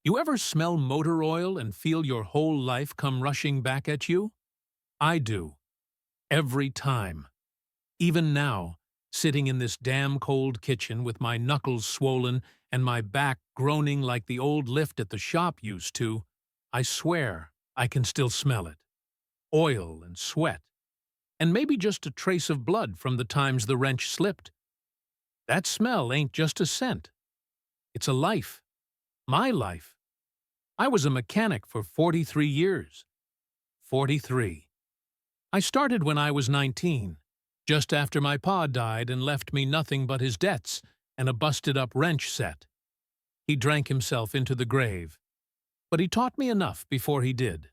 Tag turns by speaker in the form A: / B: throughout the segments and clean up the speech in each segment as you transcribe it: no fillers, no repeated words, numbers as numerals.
A: You ever smell motor oil and feel your whole life come rushing back at you? I do. Every time. Even now, sitting in this damn cold kitchen with my knuckles swollen and my back groaning like the old lift at the shop used to, I swear I can still smell it. Oil and sweat. And maybe just a trace of blood from the times the wrench slipped. That smell ain't just a scent. It's a life. My life. I was a mechanic for 43 years. 43. I started when I was 19, just after my pa died and left me nothing but his debts and a busted-up wrench set. He drank himself into the grave, but he taught me enough before he did.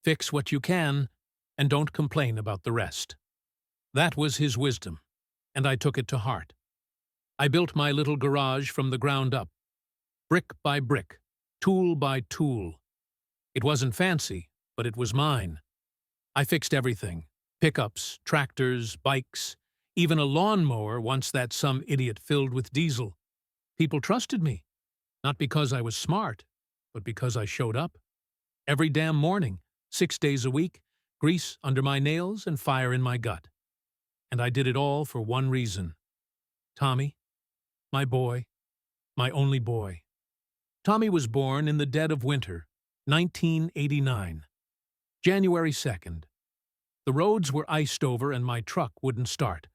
A: Fix what you can, and don't complain about the rest. That was his wisdom, and I took it to heart. I built my little garage from the ground up, brick by brick, tool by tool. It wasn't fancy, but it was mine. I fixed everything: pickups, tractors, bikes, even a lawnmower once that some idiot filled with diesel. People trusted me, not because I was smart, but because I showed up. Every damn morning, 6 days a week, grease under my nails and fire in my gut. And I did it all for one reason. Tommy, my boy, my only boy. Tommy was born in the dead of winter, 1989. January 2nd. The roads were iced over and my truck wouldn't start,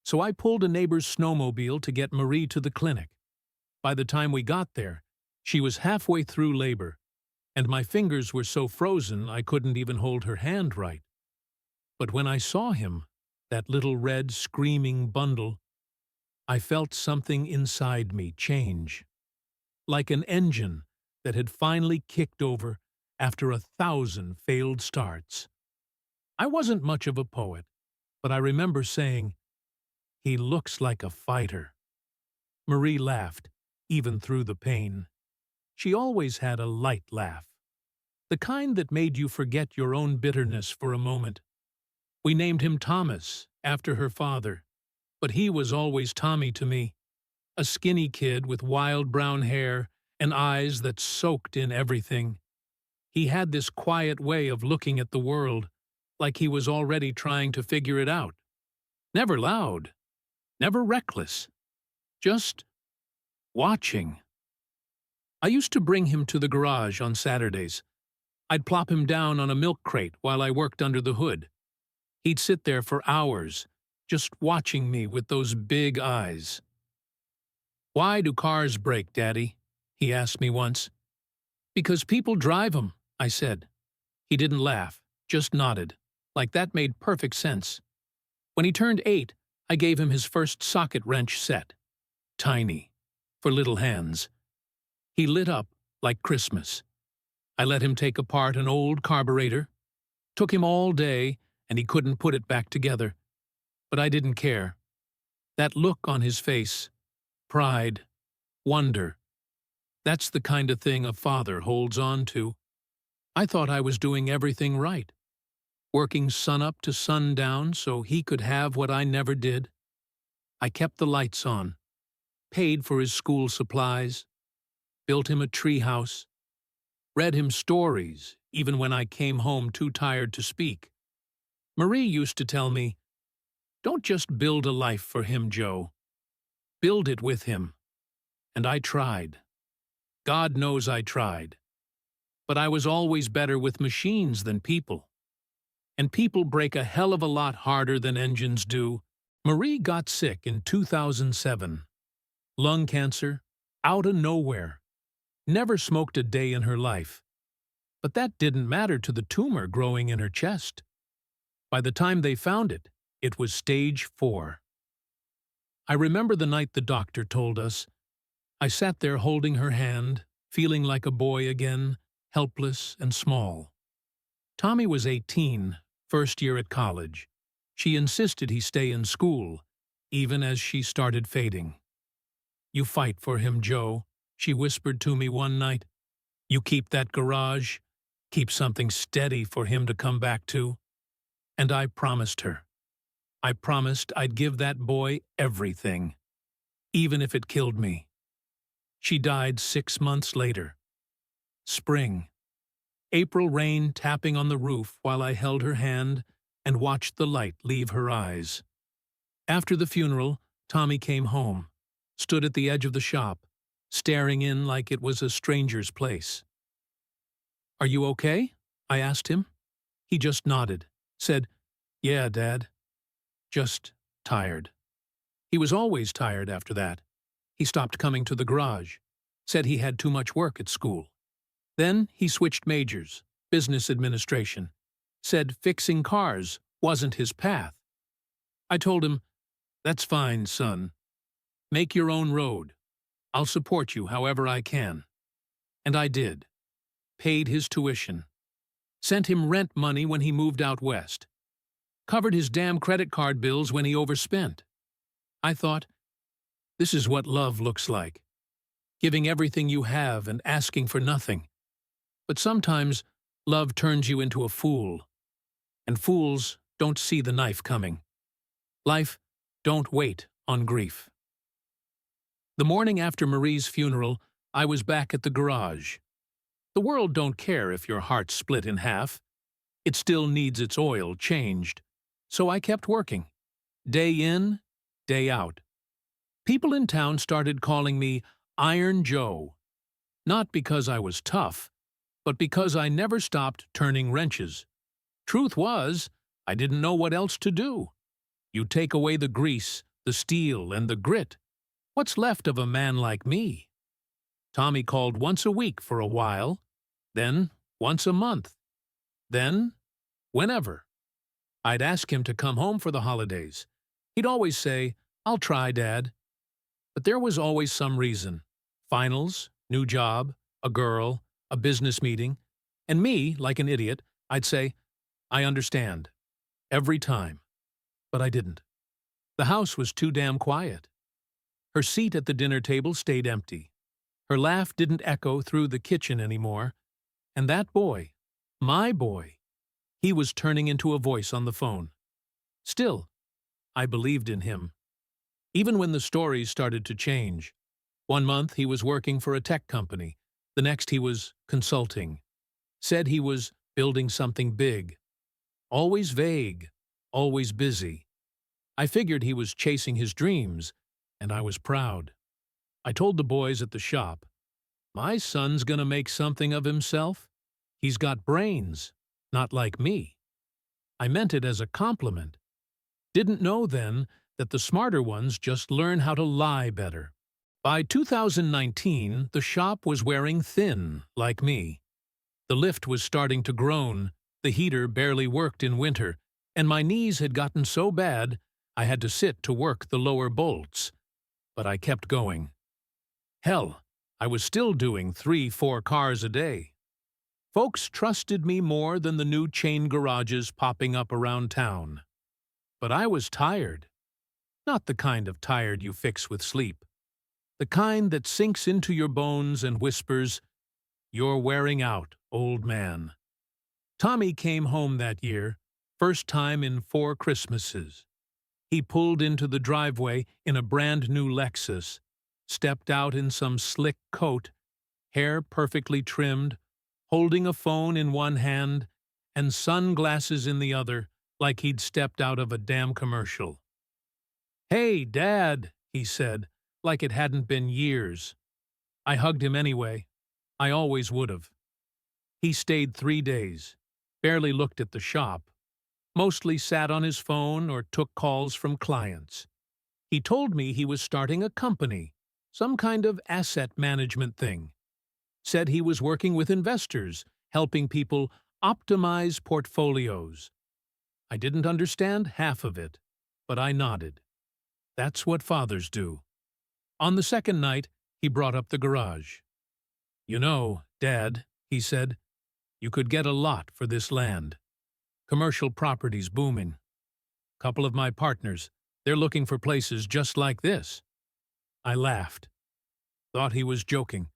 A: so I pulled a neighbor's snowmobile to get Marie to the clinic. By the time we got there, she was halfway through labor, and my fingers were so frozen I couldn't even hold her hand right. But when I saw him, that little red screaming bundle, I felt something inside me change. Like an engine that had finally kicked over after 1,000 failed starts. I wasn't much of a poet, but I remember saying, "He looks like a fighter." Marie laughed, even through the pain. She always had a light laugh, the kind that made you forget your own bitterness for a moment. We named him Thomas, after her father, but he was always Tommy to me, a skinny kid with wild brown hair and eyes that soaked in everything. He had this quiet way of looking at the world, like he was already trying to figure it out. Never loud, never reckless, just watching. I used to bring him to the garage on Saturdays. I'd plop him down on a milk crate while I worked under the hood. He'd sit there for hours, just watching me with those big eyes. "Why do cars break, Daddy?" he asked me once. "Because people drive 'em," I said. He didn't laugh, just nodded, like that made perfect sense. When he turned 8, I gave him his first socket wrench set. Tiny, for little hands. He lit up like Christmas. I let him take apart an old carburetor. Took him all day, and he couldn't put it back together. But I didn't care. That look on his face, pride, wonder, that's the kind of thing a father holds on to. I thought I was doing everything right, working sunup to sundown so he could have what I never did. I kept the lights on, paid for his school supplies, built him a treehouse, read him stories even when I came home too tired to speak. Marie used to tell me, "Don't just build a life for him, Joe. Build it with him." And I tried. God knows I tried. But I was always better with machines than people. And people break a hell of a lot harder than engines do. Marie got sick in 2007. Lung cancer, out of nowhere. Never smoked a day in her life. But that didn't matter to the tumor growing in her chest. By the time they found it, it was stage 4. I remember the night the doctor told us. I sat there holding her hand, feeling like a boy again, helpless and small. Tommy was 18, first year at college. She insisted he stay in school, even as she started fading. "You fight for him, Joe," she whispered to me one night. "You keep that garage, keep something steady for him to come back to." And I promised her. I promised I'd give that boy everything, even if it killed me. She died 6 months later, Spring. April rain tapping on the roof while I held her hand and watched the light leave her eyes. After the funeral, Tommy came home, stood at the edge of the shop, staring in like it was a stranger's place. "Are you okay?" I asked him. He just nodded, said, "Yeah, Dad. Just tired." He was always tired after that. He stopped coming to the garage, said he had too much work at school. Then he switched majors, business administration, said fixing cars wasn't his path. I told him, "That's fine, son. Make your own road. I'll support you however I can." And I did. Paid his tuition. Sent him rent money when he moved out west. Covered his damn credit card bills when he overspent. I thought, this is what love looks like. Giving everything you have and asking for nothing. But sometimes love turns you into a fool. And fools don't see the knife coming. Life, don't wait on grief. The morning after Marie's funeral, I was back at the garage. The world don't care if your heart's split in half. It still needs its oil changed. So I kept working. Day in, day out. People in town started calling me Iron Joe. Not because I was tough, but because I never stopped turning wrenches. Truth was, I didn't know what else to do. You take away the grease, the steel, and the grit. What's left of a man like me? Tommy called once a week for a while, then once a month, then whenever. I'd ask him to come home for the holidays. He'd always say, "I'll try, Dad." But there was always some reason. Finals, new job, a girl, a business meeting. And me, like an idiot, I'd say, "I understand." Every time. But I didn't. The house was too damn quiet. Her seat at the dinner table stayed empty. Her laugh didn't echo through the kitchen anymore. And that boy, my boy, he was turning into a voice on the phone. Still, I believed in him. Even when the stories started to change. One month he was working for a tech company. The next he was consulting. Said he was building something big. Always vague, always busy. I figured he was chasing his dreams, and I was proud. I told the boys at the shop, "My son's gonna make something of himself. He's got brains, not like me." I meant it as a compliment. Didn't know then that the smarter ones just learn how to lie better. By 2019, the shop was wearing thin, like me. The lift was starting to groan, the heater barely worked in winter, and my knees had gotten so bad I had to sit to work the lower bolts. But I kept going. Hell, I was still doing 3-4 cars a day. Folks trusted me more than the new chain garages popping up around town. But I was tired. Not the kind of tired you fix with sleep. The kind that sinks into your bones and whispers, "You're wearing out, old man." Tommy came home that year, first time in 4 Christmases. He pulled into the driveway in a brand new Lexus, stepped out in some slick coat, hair perfectly trimmed, holding a phone in one hand and sunglasses in the other, like he'd stepped out of a damn commercial. "Hey, Dad," he said, like it hadn't been years. I hugged him anyway. I always would have. He stayed 3 days, barely looked at the shop, mostly sat on his phone or took calls from clients. He told me he was starting a company, some kind of asset management thing. Said he was working with investors, helping people optimize portfolios. I didn't understand half of it, but I nodded. That's what fathers do. On the second night, he brought up the garage. "You know, Dad," he said, "you could get a lot for this land. Commercial property's booming. Couple of my partners, they're looking for places just like this." I laughed. Thought he was joking.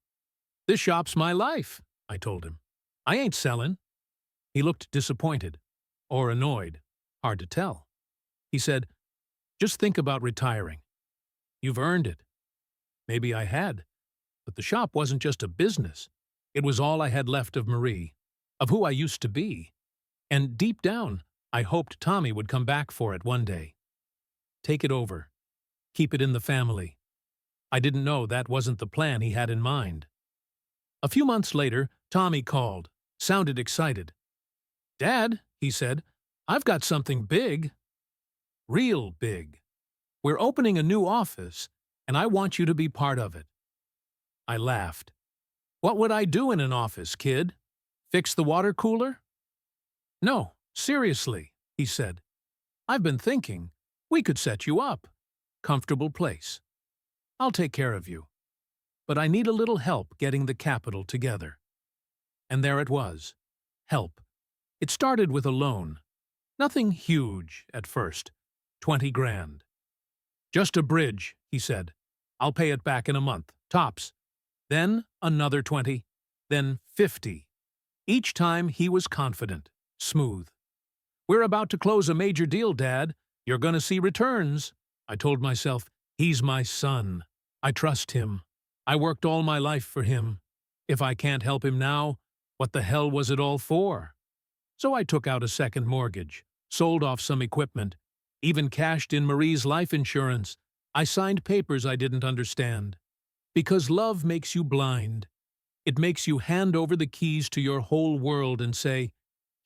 A: "This shop's my life," I told him. "I ain't selling." He looked disappointed. Or annoyed. Hard to tell. He said, "Just think about retiring. You've earned it." Maybe I had. But the shop wasn't just a business. It was all I had left of Marie, of who I used to be. And deep down, I hoped Tommy would come back for it one day. Take it over. Keep it in the family. I didn't know that wasn't the plan he had in mind. A few months later, Tommy called, sounded excited. "Dad," he said, "I've got something big. Real big. We're opening a new office, and I want you to be part of it." I laughed. "What would I do in an office, kid? Fix the water cooler?" "No, seriously," he said. "I've been thinking, we could set you up. Comfortable place. I'll take care of you. But I need a little help getting the capital together." And there it was. Help. It started with a loan. Nothing huge at first. 20 grand. "Just a bridge," he said. "I'll pay it back in a month, tops." Then another 20, then 50. Each time he was confident, smooth. "We're about to close a major deal, Dad. You're going to see returns." I told myself, he's my son. I trust him. I worked all my life for him. If I can't help him now, what the hell was it all for? So I took out a second mortgage, sold off some equipment, even cashed in Marie's life insurance. I signed papers I didn't understand. Because love makes you blind. It makes you hand over the keys to your whole world and say,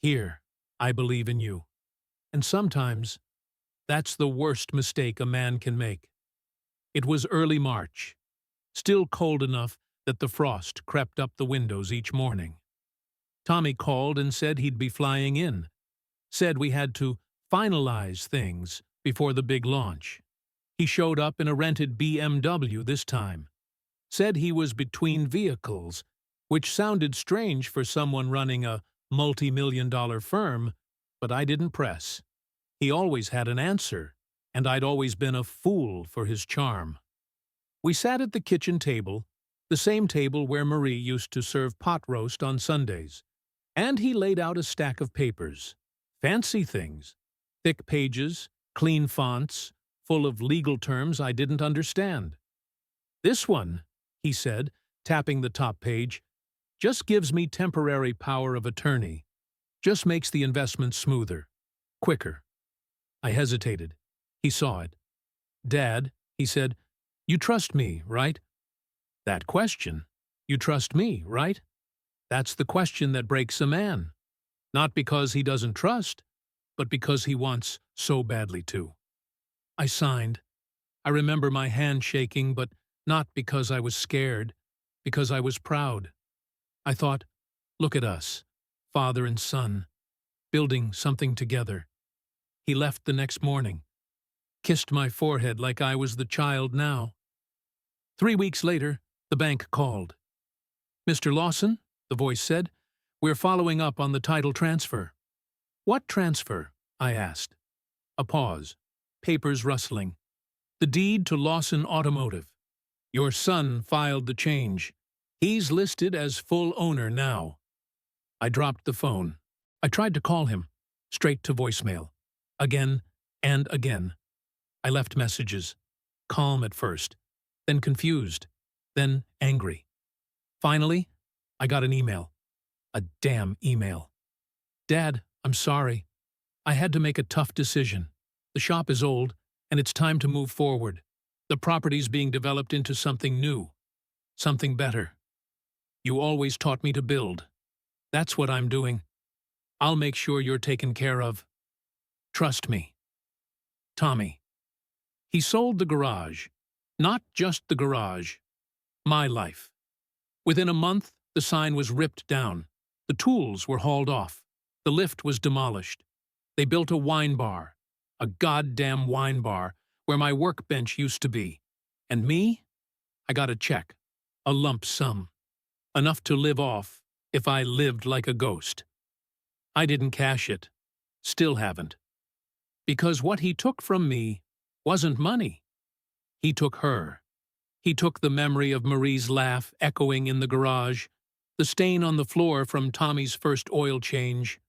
A: "Here, I believe in you." And sometimes, that's the worst mistake a man can make. It was early March, still cold enough that the frost crept up the windows each morning. Tommy called and said he'd be flying in. Said we had to finalize things before the big launch. He showed up in a rented BMW this time. Said he was between vehicles, which sounded strange for someone running a multi-million-dollar firm, but I didn't press. He always had an answer, and I'd always been a fool for his charm. We sat at the kitchen table, the same table where Marie used to serve pot roast on Sundays, and he laid out a stack of papers. Fancy things. Thick pages, clean fonts, full of legal terms I didn't understand. "This one," he said, tapping the top page, "just gives me temporary power of attorney. Just makes the investment smoother, quicker." I hesitated. He saw it. "Dad," he said, "you trust me, right?" That question. You trust me, right? That's the question that breaks a man. Not because he doesn't trust, but because he wants so badly to. I signed. I remember my hand shaking, but not because I was scared, because I was proud. I thought, look at us, father and son, building something together. He left the next morning, kissed my forehead like I was the child now. 3 weeks later, the bank called. "Mr. Lawson," the voice said, "we're following up on the title transfer." "What transfer?" I asked. A pause. Papers rustling. "The deed to Lawson Automotive. Your son filed the change. He's listed as full owner now." I dropped the phone. I tried to call him. Straight to voicemail. Again and again. I left messages. Calm at first. Then confused. Then angry. Finally, I got an email. A damn email. "Dad, I'm sorry. I had to make a tough decision. The shop is old, and it's time to move forward. The property's being developed into something new. Something better. You always taught me to build. That's what I'm doing. I'll make sure you're taken care of. Trust me. Tommy." He sold the garage. Not just the garage. My life. Within a month, the sign was ripped down. The tools were hauled off. The lift was demolished. They built a wine bar. A goddamn wine bar, where my workbench used to be. And me? I got a check. A lump sum. Enough to live off if I lived like a ghost. I didn't cash it. Still haven't. Because what he took from me wasn't money. He took her. He took the memory of Marie's laugh echoing in the garage, the stain on the floor from Tommy's first oil change,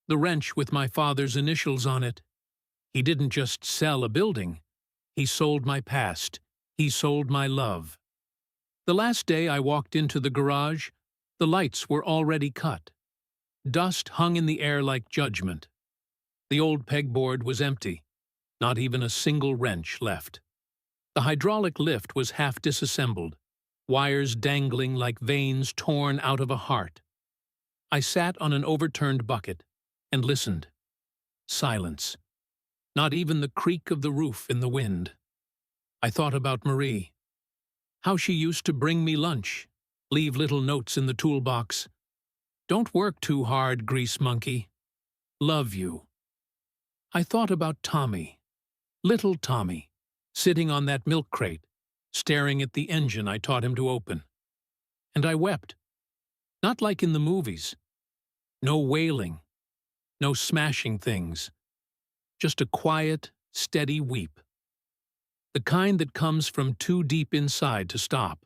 A: the wrench with my father's initials on it. He didn't just sell a building. He sold my past. He sold my love. The last day I walked into the garage, The lights were already cut. Dust hung in the air like judgment. The old pegboard was empty, not even a single wrench left. The hydraulic lift was half disassembled, wires dangling like veins torn out of a heart. I sat on an overturned bucket and listened. Silence. Not even the creak of the roof in the wind. I thought about Marie. How she used to bring me lunch, leave little notes in the toolbox. Don't work too hard, grease monkey. Love you. I thought about Tommy, little Tommy, sitting on that milk crate, staring at the engine I taught him to open. And I wept. Not like in the movies. No wailing, no smashing things. Just a quiet, steady weep. The kind that comes from too deep inside to stop.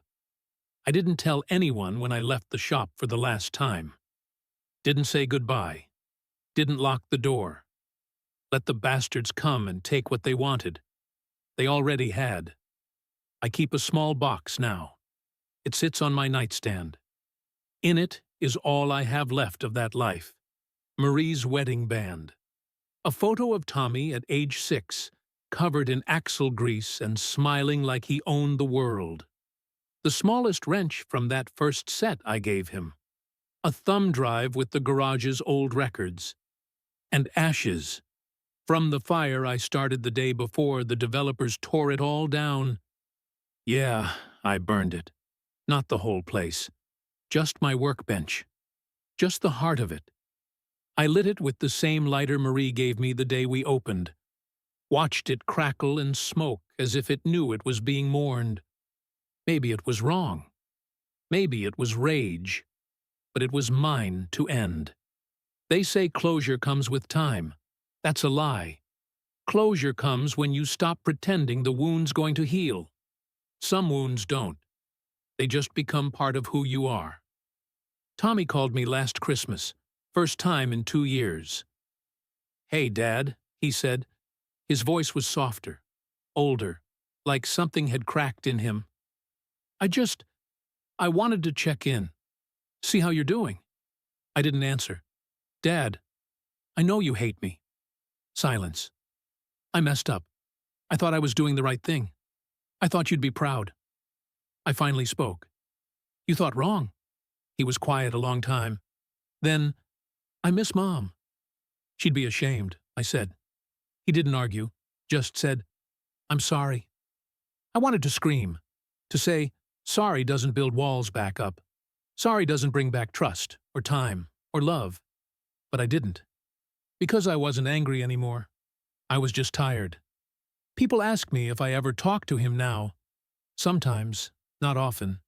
A: I didn't tell anyone when I left the shop for the last time. Didn't say goodbye. Didn't lock the door. Let the bastards come and take what they wanted. They already had. I keep a small box now. It sits on my nightstand. In it is all I have left of that life. Marie's wedding band. A photo of Tommy at age 6, covered in axle grease and smiling like he owned the world. The smallest wrench from that first set I gave him. A thumb drive with the garage's old records. And ashes. From the fire I started the day before the developers tore it all down. Yeah, I burned it. Not the whole place. Just my workbench. Just the heart of it. I lit it with the same lighter Marie gave me the day we opened. Watched it crackle and smoke as if it knew it was being mourned. Maybe it was wrong. Maybe it was rage. But it was mine to end. They say closure comes with time. That's a lie. Closure comes when you stop pretending the wound's going to heal. Some wounds don't. They just become part of who you are. Tommy called me last Christmas, first time in 2 years. "Hey, Dad," he said. His voice was softer, older, like something had cracked in him. I wanted to check in, see how you're doing." I didn't answer. "Dad, I know you hate me." Silence. "I messed up. I thought I was doing the right thing. I thought you'd be proud." I finally spoke. "You thought wrong." He was quiet a long time. Then, "I miss Mom." "She'd be ashamed," I said. He didn't argue, just said, "I'm sorry." I wanted to scream, to say, sorry doesn't build walls back up. Sorry doesn't bring back trust, or time, or love. But I didn't. Because I wasn't angry anymore. I was just tired. People ask me if I ever talk to him now. Sometimes, not often.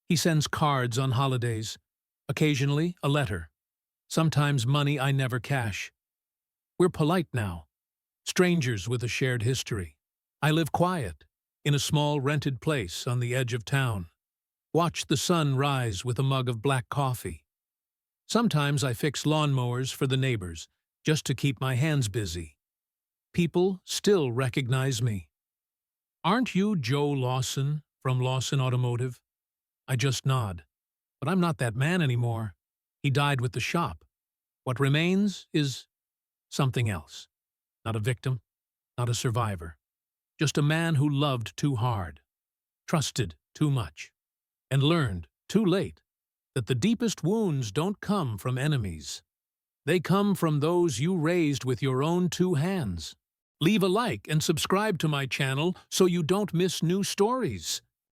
A: He sends cards on holidays. Occasionally, a letter. Sometimes money I never cash. We're polite now. Strangers with a shared history. I live quiet, in a small rented place on the edge of town. Watch the sun rise with a mug of black coffee. Sometimes I fix lawnmowers for the neighbors, just to keep my hands busy. People still recognize me. "Aren't you Joe Lawson from Lawson Automotive?" I just nod. But I'm not that man anymore. He died with the shop. What remains is something else. Not a victim, not a survivor. Just a man who loved too hard, trusted too much, and learned too late that the deepest wounds don't come from enemies. They come from those you raised with your own 2 hands. Leave a like and subscribe to my channel so you don't miss new stories.